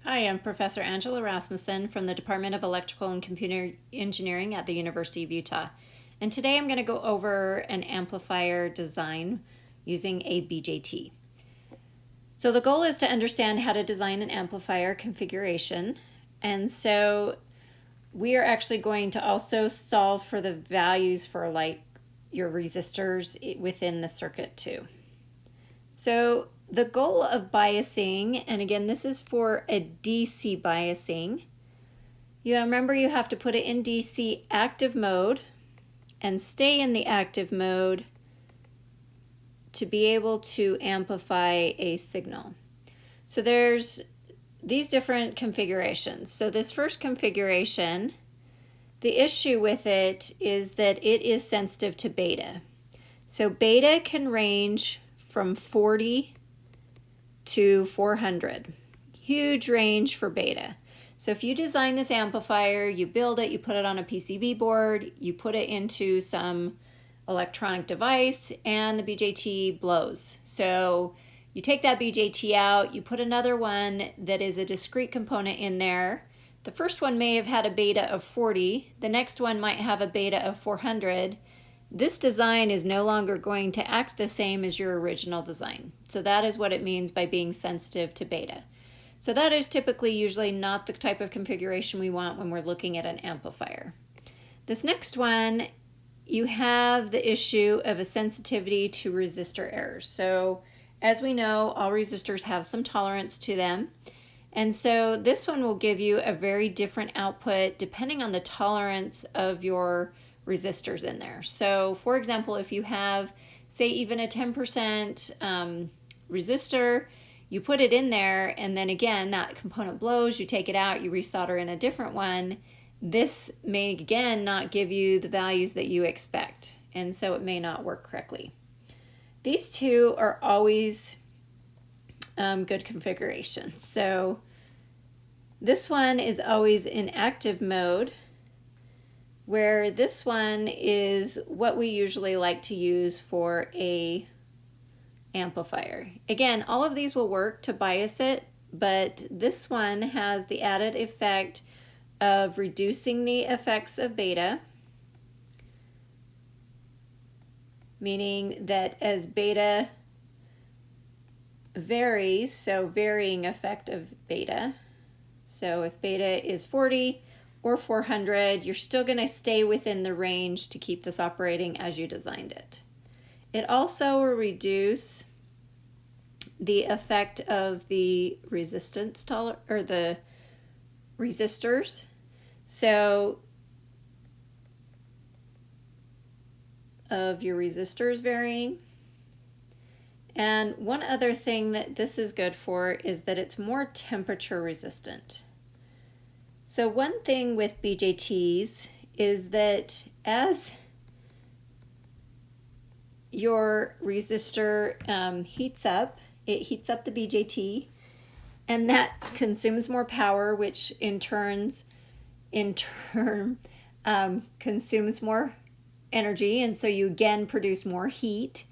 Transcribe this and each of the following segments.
Hi, I'm Professor Angela Rasmussen from the Department of Electrical and Computer Engineering at the University of Utah. And today I'm going to go over an amplifier design using a BJT. So the goal is to understand how to design an amplifier configuration. And so we are actually going to also solve for the values for like your resistors within the circuit too. So the goal of biasing, and again, this is for a DC biasing. You remember you have to put it in DC active mode and stay in the active mode to be able to amplify a signal. So there's these different configurations. So this first configuration, the issue with it is that it is sensitive to beta. So beta can range from 40 to 400. Huge range for beta. So if you design this amplifier, you build it, you put it on a PCB board, you put it into some electronic device, and the BJT blows. So you take that BJT out, you put another one that is a discrete component in there. The first one may have had a beta of 40, the next one might have a beta of 400. This design is no longer going to act the same as your original design. So that is what it means by being sensitive to beta. So that is typically usually not the type of configuration we want when we're looking at an amplifier. This next one, you have the issue of a sensitivity to resistor errors. So as we know, all resistors have some tolerance to them. And so this one will give you a very different output depending on the tolerance of your resistors in there. So for example, if you have, say, even a 10% resistor, you put it in there, and then again, that component blows, you take it out, you resolder in a different one, this may again not give you the values that you expect, and so it may not work correctly. These two are always good configurations. So this one is always in active mode, where this one is what we usually like to use for a amplifier. Again, all of these will work to bias it, but this one has the added effect of reducing the effects of beta, meaning that as beta varies, so varying effect of beta, so if beta is 40 or 400, you're still going to stay within the range to keep this operating as you designed it. It also will reduce the effect of the resistance or the resistors. So of your resistors varying. And one other thing that this is good for is that it's more temperature resistant. So one thing with BJTs is that as your resistor heats up, it heats up the BJT, and that consumes more power, which in turn consumes more energy, and so you again produce more heat,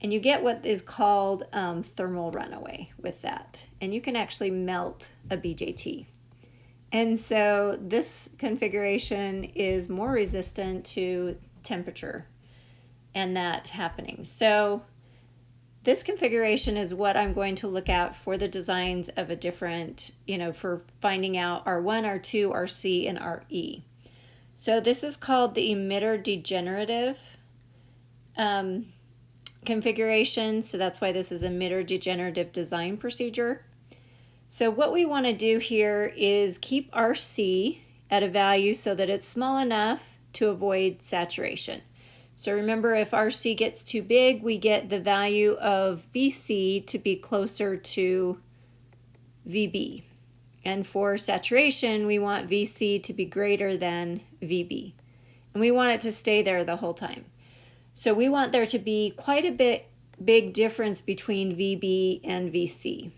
and you get what is called thermal runaway with that, and you can actually melt a BJT. And so this configuration is more resistant to temperature and that happening. So this configuration is what I'm going to look at for the designs of a different, for finding out R1, R2, RC, and RE. So this is called the Emitter Degenerative configuration. So that's why this is Emitter Degenerative Design Procedure. So what we want to do here is keep RC at a value so that it's small enough to avoid saturation. So remember, if RC gets too big, we get the value of VC to be closer to VB. And for saturation, we want VC to be greater than VB. And we want it to stay there the whole time. So we want there to be quite a big difference between VB and VC.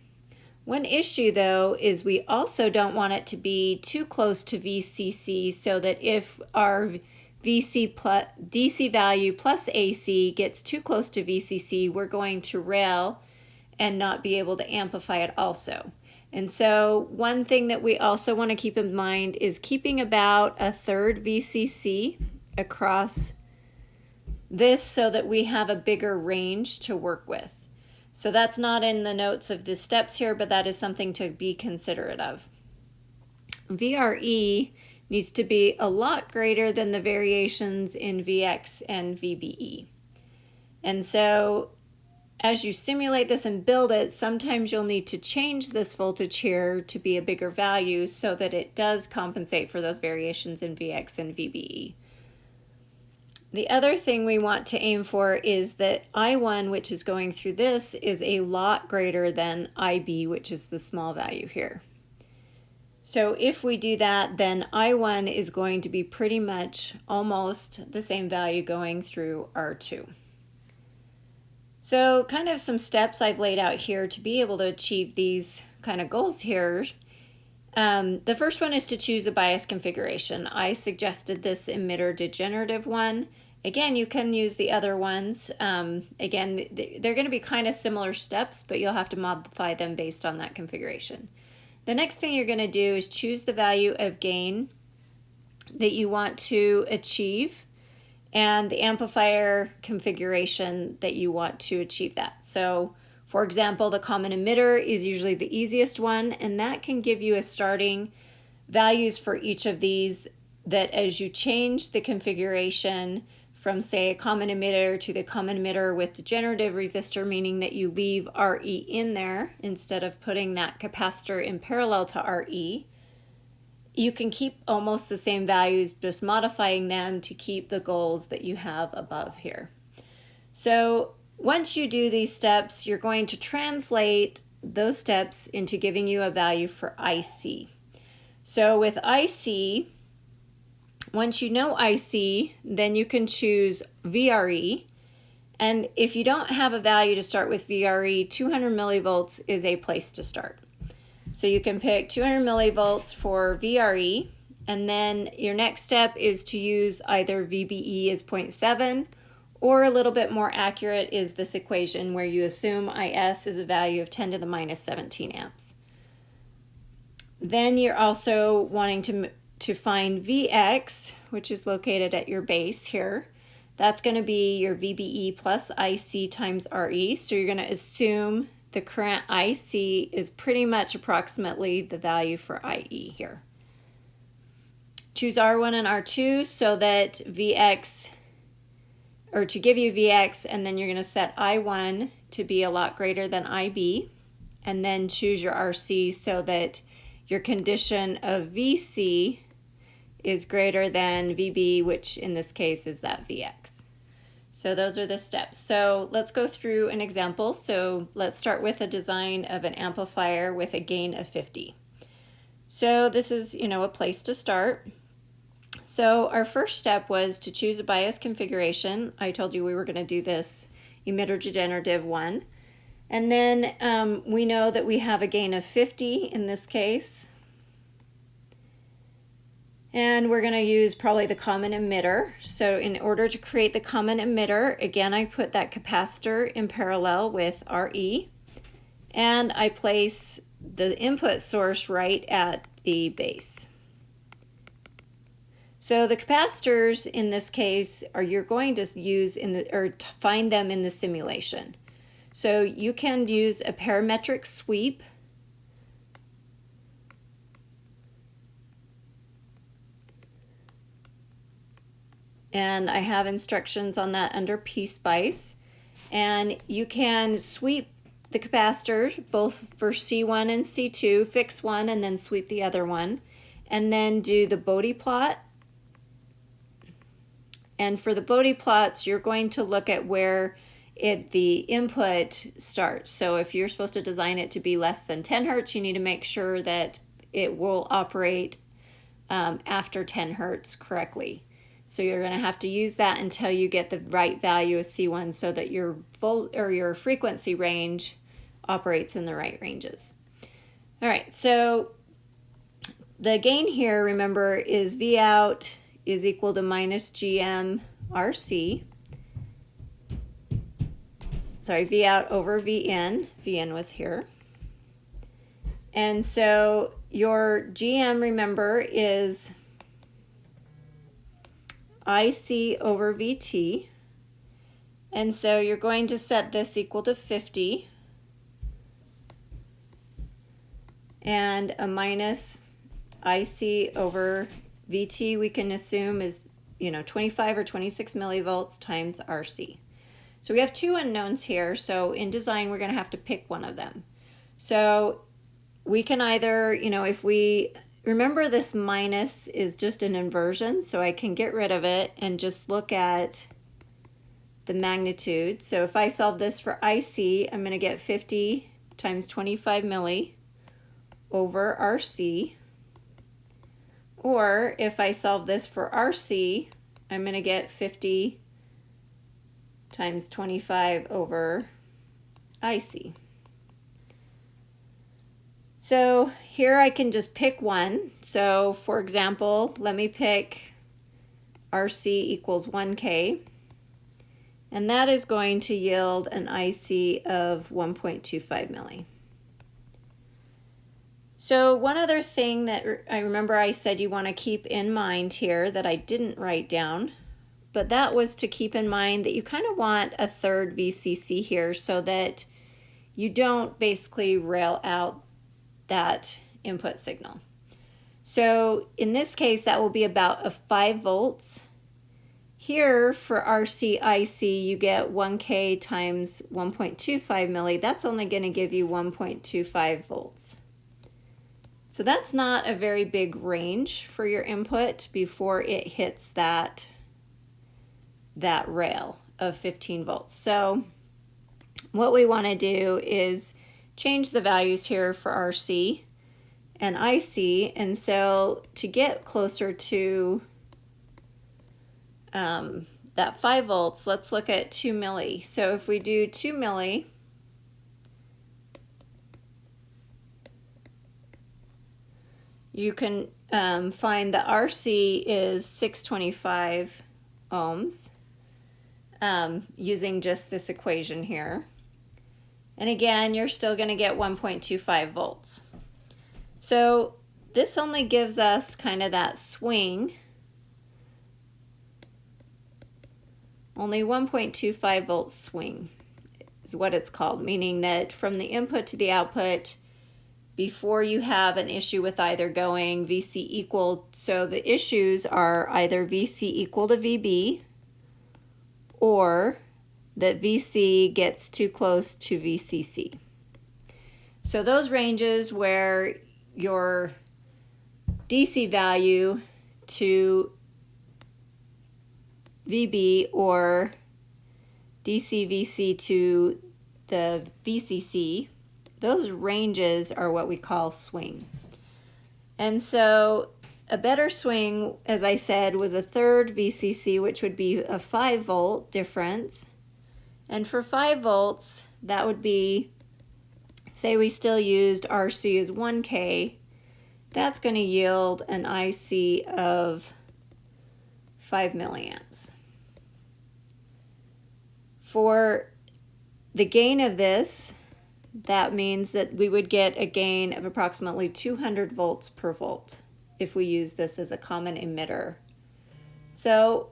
One issue, though, is we also don't want it to be too close to VCC, so that if our VC plus DC value plus AC gets too close to VCC, we're going to rail and not be able to amplify it also. And so one thing that we also want to keep in mind is keeping about a third VCC across this so that we have a bigger range to work with. So that's not in the notes of the steps here, but that is something to be considerate of. VRE needs to be a lot greater than the variations in VX and VBE. And so as you simulate this and build it, sometimes you'll need to change this voltage here to be a bigger value so that it does compensate for those variations in VX and VBE. The other thing we want to aim for is that I1, which is going through this, is a lot greater than IB, which is the small value here. So if we do that, then I1 is going to be pretty much almost the same value going through R2. So kind of some steps I've laid out here to be able to achieve these kind of goals here. The first one is to choose a bias configuration. I suggested this emitter degenerative one. Again, you can use the other ones. Again, they're going to be kind of similar steps, but you'll have to modify them based on that configuration. The next thing you're going to do is choose the value of gain that you want to achieve and the amplifier configuration that you want to achieve that. So, for example, the common emitter is usually the easiest one, and that can give you a starting values for each of these that as you change the configuration from, say, a common emitter to the common emitter with degenerative resistor, meaning that you leave RE in there instead of putting that capacitor in parallel to RE, you can keep almost the same values, just modifying them to keep the goals that you have above here. So once you do these steps, you're going to translate those steps into giving you a value for IC. So with IC, once you know IC, then you can choose VRE. And if you don't have a value to start with VRE, 200 millivolts is a place to start. So you can pick 200 millivolts for VRE, and then your next step is to use either VBE as 0.7, or a little bit more accurate is this equation where you assume IS is a value of 10 to the minus 17 amps. Then you're also wanting to find VX, which is located at your base here. That's going to be your VBE plus IC times RE, so you're going to assume the current IC is pretty much approximately the value for IE here. Choose R1 and R2 so that VX, or to give you VX, and then you're going to set I1 to be a lot greater than IB, and then choose your RC so that your condition of VC is greater than VB, which in this case is that VX. So those are the steps. So let's go through an example. So let's start with a design of an amplifier with a gain of 50. So this is, a place to start. So our first step was to choose a bias configuration. I told you we were going to do this emitter degenerative one. And then we know that we have a gain of 50 in this case. And we're going to use probably the common emitter. So in order to create the common emitter, again, I put that capacitor in parallel with RE. And I place the input source right at the base. So the capacitors in this case are you're going to use find them in the simulation. So you can use a parametric sweep. And I have instructions on that under PSpice. And you can sweep the capacitor both for C1 and C2, fix one and then sweep the other one, and then do the Bode plot. And for the Bode plots, you're going to look at where the input starts. So if you're supposed to design it to be less than 10 hertz, you need to make sure that it will operate after 10 hertz correctly. So you're going to have to use that until you get the right value of C1 so that your your frequency range operates in the right ranges. All right, so the gain here, remember, is V out is equal to minus GM RC. Sorry, V out over V in. V in was here. And so your GM, remember, is IC over VT. And so you're going to set this equal to 50. And a minus IC over VT we can assume is 25 or 26 millivolts times RC. So we have two unknowns here, so in design we're going to have to pick one of them. So we can either, if we remember, this minus is just an inversion, so I can get rid of it and just look at the magnitude. So if I solve this for IC, I'm going to get 50 times 25 milli over RC. Or if I solve this for RC, I'm going to get 50 times 25 over IC. So here I can just pick one. So for example, let me pick RC equals 1K. And that is going to yield an IC of 1.25 milli. So one other thing that I remember I said you want to keep in mind here that I didn't write down, but that was to keep in mind that you kind of want a third VCC here so that you don't basically rail out that input signal. So in this case, that will be about a 5 volts. Here for RC-IC, you get 1K times 1.25 milli. That's only going to give you 1.25 volts. So that's not a very big range for your input before it hits that rail of 15 volts. So what we want to do is change the values here for RC and IC. And so to get closer to that 5 volts, let's look at 2 milli. So if we do 2 milli, you can find that RC is 625 ohms using just this equation here. And again, you're still going to get 1.25 volts. So this only gives us kind of that swing. Only 1.25 volt swing is what it's called, meaning that from the input to the output, before you have an issue with either going VC equal, so the issues are either VC equal to VB or that VC gets too close to VCC. So those ranges where your DC value to VB or DC VC to the VCC, those ranges are what we call swing. And so a better swing, as I said, was a third VCC, which would be a 5 volt difference. And for 5 volts, that would be, say we still used RC as 1K, that's going to yield an IC of 5 milliamps. For the gain of this, that means that we would get a gain of approximately 200 volts per volt if we use this as a common emitter. So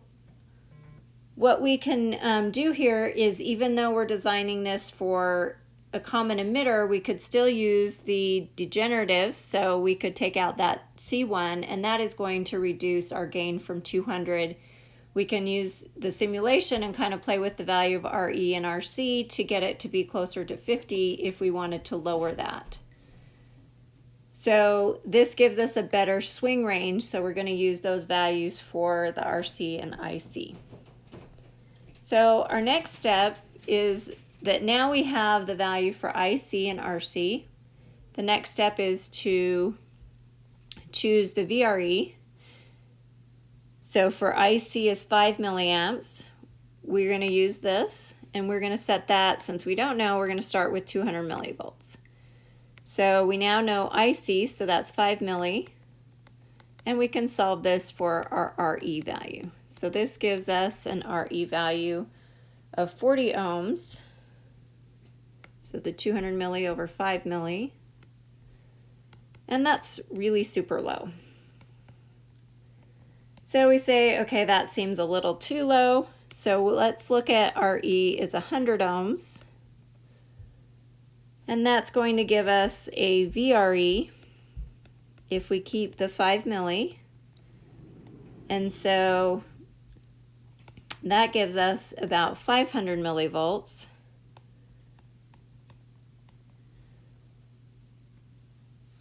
what we can do here is, even though we're designing this for a common emitter, we could still use the degenerative, so we could take out that C1, and that is going to reduce our gain from 200. We can use the simulation and kind of play with the value of RE and RC to get it to be closer to 50 if we wanted to lower that. So this gives us a better swing range, so we're going to use those values for the RC and IC. So our next step is that now we have the value for IC and RC. The next step is to choose the VRE. So for IC is 5 milliamps, we're going to use this, and we're going to set that, since we don't know, we're going to start with 200 millivolts. So we now know IC, so that's 5 milli, and we can solve this for our RE value. So this gives us an RE value of 40 ohms, so the 200 milli over 5 milli, and that's really super low. So we say, okay, that seems a little too low. So let's look at RE is 100 ohms. And that's going to give us a VRE if we keep the 5 milli. And so that gives us about 500 millivolts.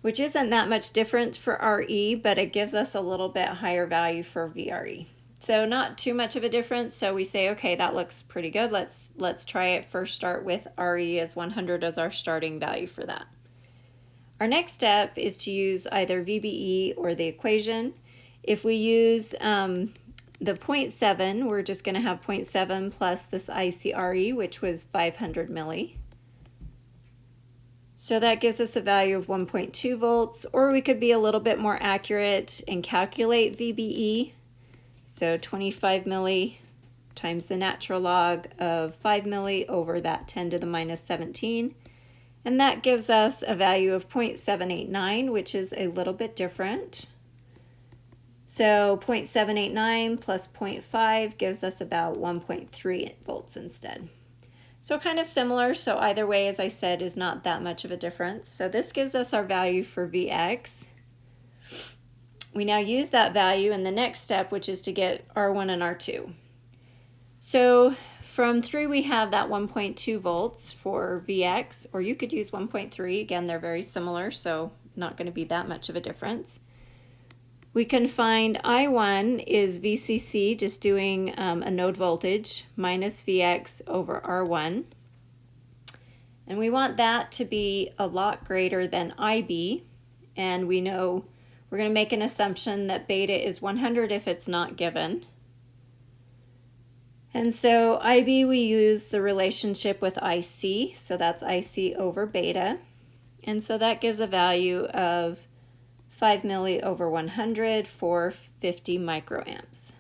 Which isn't that much different for RE, but it gives us a little bit higher value for VRE. So not too much of a difference, so we say, okay, that looks pretty good. Let's try it. First start with RE as 100 as our starting value for that. Our next step is to use either VBE or the equation. If we use the 0.7, we're just going to have 0.7 plus this ICRE, which was 500 milli. So that gives us a value of 1.2 volts, or we could be a little bit more accurate and calculate VBE. So 25 milli times the natural log of 5 milli over that 10 to the minus 17. And that gives us a value of 0.789, which is a little bit different. So 0.789 plus 0.5 gives us about 1.3 volts instead. So kind of similar, so either way, as I said, is not that much of a difference. So this gives us our value for Vx. We now use that value in the next step, which is to get R1 and R2. So from 3 we have that 1.2 volts for Vx, or you could use 1.3. Again, they're very similar, so not going to be that much of a difference. We can find I1 is VCC, just doing a node voltage, minus Vx over R1. And we want that to be a lot greater than IB. And we know we're going to make an assumption that beta is 100 if it's not given. And so IB, we use the relationship with IC. So that's IC over beta. And so that gives a value of 5 milli over 100 for 50 microamps.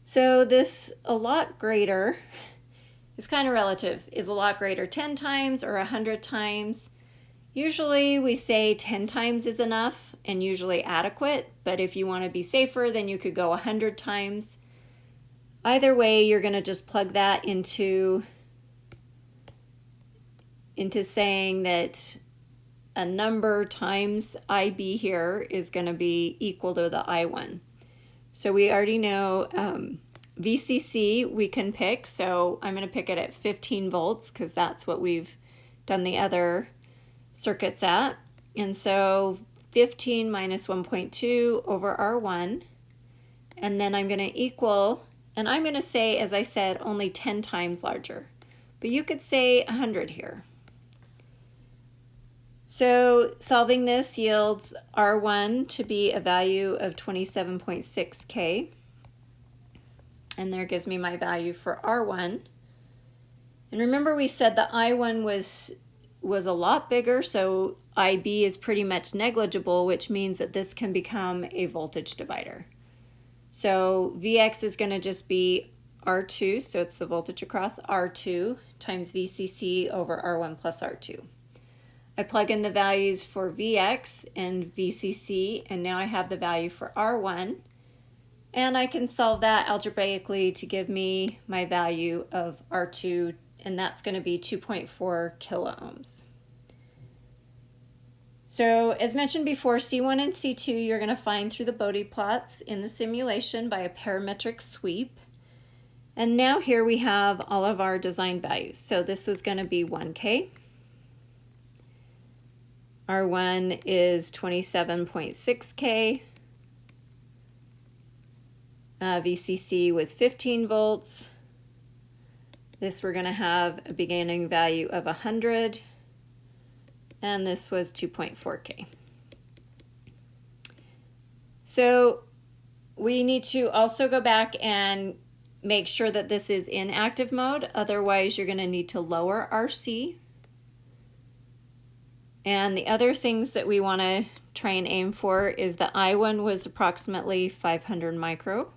So this a lot greater is kind of relative. Is a lot greater 10 times or 100 times? Usually we say 10 times is enough and usually adequate, but if you want to be safer, then you could go 100 times. Either way, you're going to just plug that into saying that a number times IB here is going to be equal to the I1. So we already know VCC we can pick, so I'm going to pick it at 15 volts because that's what we've done the other circuits at. And so 15 minus 1.2 over R1, and then I'm going to equal, and I'm going to say, as I said, only 10 times larger, but you could say 100 here. So solving this yields R1 to be a value of 27.6 K. And there gives me my value for R1. And remember we said the I1 was a lot bigger, so IB is pretty much negligible, which means that this can become a voltage divider. So Vx is going to just be R2, so it's the voltage across R2 times VCC over R1 plus R2. I plug in the values for Vx and VCC, and now I have the value for R1. And I can solve that algebraically to give me my value of R2, and that's going to be 2.4 kiloohms. So as mentioned before, C1 and C2 you're going to find through the Bode plots in the simulation by a parametric sweep. And now here we have all of our design values. So this was going to be 1K. R1 is 27.6K. VCC was 15 volts. This we're going to have a beginning value of 100. And this was 2.4K. So we need to also go back and make sure that this is in active mode. Otherwise, you're going to need to lower RC. And the other things that we want to try and aim for is the I1 was approximately 500 micro.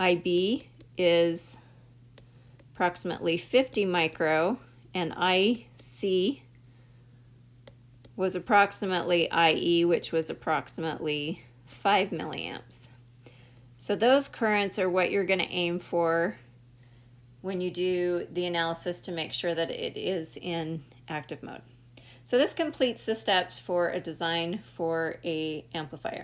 IB is approximately 50 micro, and IC was approximately IE, which was approximately 5 milliamps. So those currents are what you're going to aim for when you do the analysis to make sure that it is in active mode. So this completes the steps for a design for an amplifier.